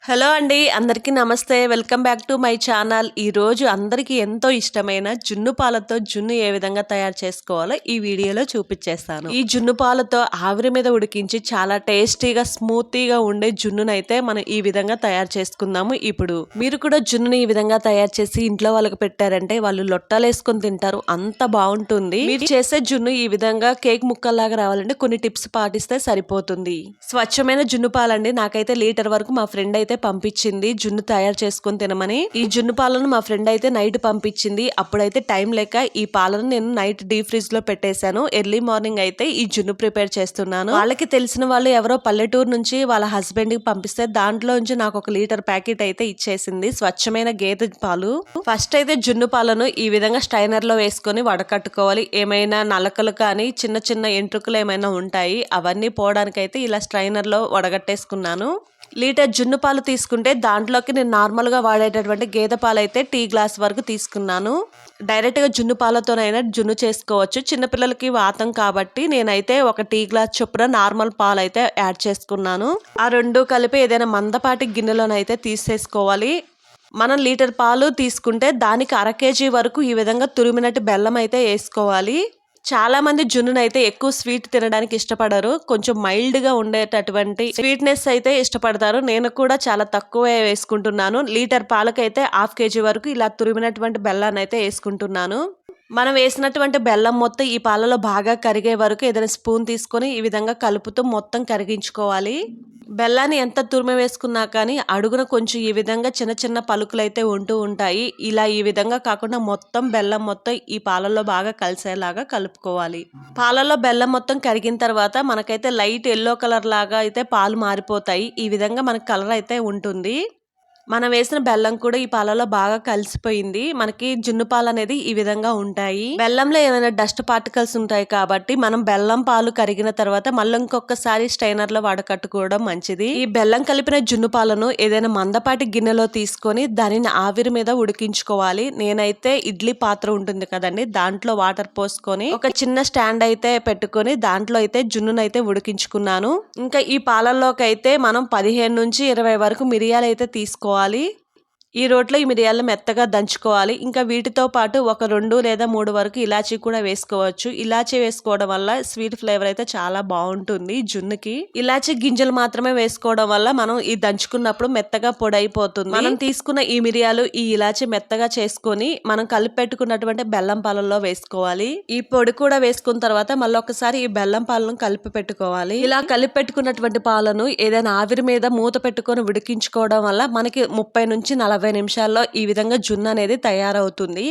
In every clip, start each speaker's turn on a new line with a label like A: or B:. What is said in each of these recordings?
A: Hello అండి, అందరికీ నమస్తే. Welcome back to my channel. ఈరోజు అందరికీ ఎంతో ఇష్టమైన జున్ను పాలతో జున్ను ఏ విధంగా తయారు చేసుకోవాలో ఈ వీడియోలో చూపించేస్తాను. ఈ జున్ను పాలతో ఆవిరి మీద ఉడికించి చాలా టేస్టీగా స్మూతీగా ఉండే జున్నునైతే మనం ఈ విధంగా తయారు చేసుకుందాము. ఇప్పుడు మీరు కూడా జున్నుని ఈ విధంగా తయారు చేసి ఇంట్లో వాళ్ళకి పెట్టారంటే వాళ్ళు లొట్టాలేసుకొని తింటారు, అంత బాగుంటుంది. మీరు చేసే జున్ను ఈ విధంగా కేక్ ముక్కల్లాగా రావాలంటే కొన్ని టిప్స్ పాటిస్తే సరిపోతుంది. స్వచ్ఛమైన జున్ను పాలండి. నాకైతే లీటర్ వరకు మా ఫ్రెండ్ అయితే పంపించింది జున్ను తయారు చేసుకొని తినమని. ఈ జున్ను పాలను మా ఫ్రెండ్ అయితే నైట్ పంపించింది. అప్పుడైతే టైం లేక ఈ పాలను నేను నైట్ డీప్ ఫ్రిడ్జ్ లో పెట్టేశాను. ఎర్లీ మార్నింగ్ అయితే ఈ జున్ను ప్రిపేర్ చేస్తున్నాను. వాళ్ళకి తెలిసిన వాళ్ళు ఎవరో పల్లెటూరు నుంచి వాళ్ళ హస్బెండ్ కి పంపిస్తే దాంట్లో నుంచి నాకు 1 లీటర్ ప్యాకెట్ అయితే ఇచ్చేసింది స్వచ్ఛమైన గేదె పాలు. ఫస్ట్ అయితే జున్ను పాలను ఈ విధంగా స్టైనర్ లో వేసుకొని వడకట్టుకోవాలి. ఏమైనా నలకలు కానీ చిన్న చిన్న ఎంట్రుకలు ఏమైనా ఉంటాయి, అవన్నీ పోవడానికైతే ఇలా స్ట్రైనర్ లో వడగట్టేసుకున్నాను. లీటర్ జున్ను పాలు తీసుకుంటే దాంట్లోకి నేను నార్మల్గా వాడేటటువంటి గేదె పాలు అయితే టీ గ్లాస్ వరకు తీసుకున్నాను. డైరెక్ట్గా జున్ను పాలతోనైనా జున్ను చేసుకోవచ్చు. చిన్నపిల్లలకి వాతం కాబట్టి నేనైతే 1 టీ గ్లాస్ చొప్పున నార్మల్ పాలు అయితే యాడ్ చేసుకున్నాను. ఆ 2 కలిపి ఏదైనా మందపాటి గిన్నెలోనైతే తీసేసుకోవాలి. మనం లీటర్ పాలు తీసుకుంటే దానికి 1/2 కేజీ వరకు ఈ విధంగా తురిమినట్టు బెల్లం అయితే వేసుకోవాలి. చాలా మంది జున్నునైతే ఎక్కువ స్వీట్ తినడానికి ఇష్టపడరు, కొంచెం మైల్డ్ గా ఉండేటటువంటి స్వీట్నెస్ అయితే ఇష్టపడతారు. నేను కూడా చాలా తక్కువే వేసుకుంటున్నాను. లీటర్ పాలకైతే 1/2 కేజీ వరకు ఇలా తురిమినటువంటి బెల్లాన్ని అయితే వేసుకుంటున్నాను. మనం వేసినటువంటి బెల్లం మొత్తం ఈ పాలలో బాగా కరిగే వరకు ఏదైనా స్పూన్ తీసుకొని ఈ విధంగా కలుపుతూ మొత్తం కరిగించుకోవాలి. బెల్లాన్ని ఎంత తురిమి వేసుకున్నా కానీ అడుగున కొంచెం ఈ విధంగా చిన్న చిన్న పలుకులు అయితే ఉంటూ ఉంటాయి. ఇలా ఈ విధంగా కాకుండా మొత్తం బెల్లం మొత్తం ఈ పాలల్లో బాగా కలిసేలాగా కలుపుకోవాలి. పాలల్లో బెల్లం మొత్తం కరిగిన తర్వాత మనకైతే లైట్ ఎల్లో కలర్ లాగా అయితే పాలు మారిపోతాయి. ఈ విధంగా మనకు కలర్ అయితే ఉంటుంది. మనం వేసిన బెల్లం కూడా ఈ పాలలో బాగా కలిసిపోయింది. మనకి జున్ను పాలు అనేది ఈ విధంగా ఉంటాయి. బెల్లంలో ఏమైనా డస్ట్ పార్టికల్స్ ఉంటాయి కాబట్టి మనం బెల్లం పాలు కరిగిన తర్వాత మళ్ళీ ఇంకొకసారి స్టైనర్ లో వడకట్టుకోవడం మంచిది. ఈ బెల్లం కలిపిన జున్ను పాలను ఏదైనా మందపాటి గిన్నెలో తీసుకొని దానిని ఆవిరి మీద ఉడికించుకోవాలి. నేనైతే ఇడ్లీ పాత్ర ఉంటుంది కదండి, దాంట్లో వాటర్ పోసుకొని ఒక చిన్న స్టాండ్ అయితే పెట్టుకొని దాంట్లో అయితే జున్నునైతే ఉడికించుకున్నాను. ఇంకా ఈ పాలల్లోకి అయితే మనం 15 నుంచి 20 వరకు మిరియాలు అయితే తీసుకోవాలి. ఈ రోట్లో ఈ మిరియాలను మెత్తగా దంచుకోవాలి. ఇంకా వీటితో పాటు ఒక 2 లేదా 3 వరకు ఇలాచీ కూడా వేసుకోవచ్చు. ఇలాచీ వేసుకోవడం వల్ల స్వీట్ ఫ్లేవర్ అయితే చాలా బాగుంటుంది జున్నుకి. ఇలాచీ గింజలు మాత్రమే వేసుకోవడం వల్ల మనం ఈ దంచుకున్నప్పుడు మెత్తగా పొడి అయిపోతుంది. మనం తీసుకున్న ఈ మిరియాలు ఈ ఇలాచీ మెత్తగా చేసుకొని మనం కలిపి పెట్టుకున్నటువంటి బెల్లం పాలల్లో వేసుకోవాలి. ఈ పొడి కూడా వేసుకున్న తర్వాత మళ్ళీ ఒకసారి ఈ బెల్లం పాలను కలిపి పెట్టుకోవాలి. ఇలా కలిపి పెట్టుకున్నటువంటి పాలను ఏదైనా ఆవిరి మీద మూత పెట్టుకొని ఉడికించుకోవడం వల్ల మనకి 30 నుంచి 40 నిమిషాల్లో ఈ విధంగా జున్ను అనేది తయారవుతుంది.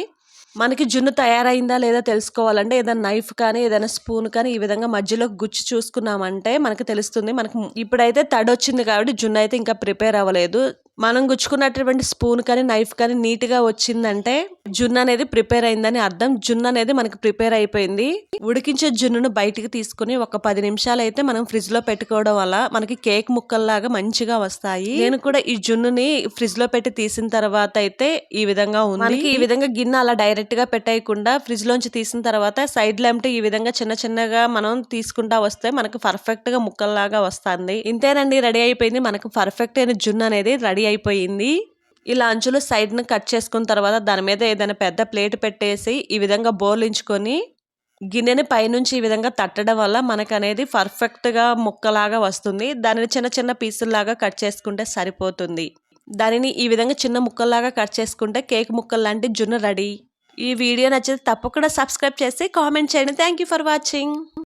A: మనకి జున్ను తయారైందా లేదా తెలుసుకోవాలంటే ఏదైనా నైఫ్ కానీ ఏదైనా స్పూన్ కానీ ఈ విధంగా మధ్యలో గుచ్చి చూసుకున్నామంటే మనకు తెలుస్తుంది. మనకి ఇప్పుడైతే తడి వచ్చింది కాబట్టి జున్ను అయితే ఇంకా ప్రిపేర్ అవ్వలేదు. మనం గుచ్చుకున్నటువంటి స్పూన్ కానీ నైఫ్ కానీ నీట్గా వచ్చిందంటే జున్ను అనేది ప్రిపేర్ అయిందని అర్థం. జున్ను అనేది మనకి ప్రిపేర్ అయిపోయింది. ఉడికించే జున్నును బయటికి తీసుకుని ఒక 10 నిమిషాలు అయితే మనం ఫ్రిడ్జ్ లో పెట్టుకోవడం వల్ల మనకి కేక్ ముక్కల్లాగా మంచిగా వస్తాయి. నేను కూడా ఈ జున్నుని ఫ్రిడ్జ్ లో పెట్టి తీసిన తర్వాత అయితే ఈ విధంగా ఉంది. మనకి ఈ విధంగా గిన్నె అలా డైరెక్ట్ గా పెట్టేయకుండా ఫ్రిడ్జ్ లోంచి తీసిన తర్వాత సైడ్ లాంటి ఈ విధంగా చిన్న చిన్నగా మనం తీసుకుంటా వస్తే మనకి పర్ఫెక్ట్ గా ముక్కల్లాగా వస్తుంది. ఇంతేనండి, రెడీ అయిపోయింది. మనకు పర్ఫెక్ట్ అయిన జున్ను అనేది రెడీ అయిపోయింది. ఇలా అంచులు సైడ్ ను కట్ చేసుకున్న తర్వాత దాని మీద ఏదైనా పెద్ద ప్లేట్ పెట్టేసి ఈ విధంగా బోర్లించుకొని గిన్నెని పైనుంచి ఈ విధంగా తట్టడం వల్ల మనకు అనేది పర్ఫెక్ట్ గా ముక్కలాగా వస్తుంది. దానిని చిన్న చిన్న పీసుల్లాగా కట్ చేసుకుంటే సరిపోతుంది. దానిని ఈ విధంగా చిన్న ముక్కల్లాగా కట్ చేసుకుంటే కేక్ ముక్కలు లాంటి జున్ను రెడీ. ఈ వీడియో నచ్చితే తప్పకుండా సబ్స్క్రైబ్ చేసి కామెంట్ చేయండి. Thank you for watching.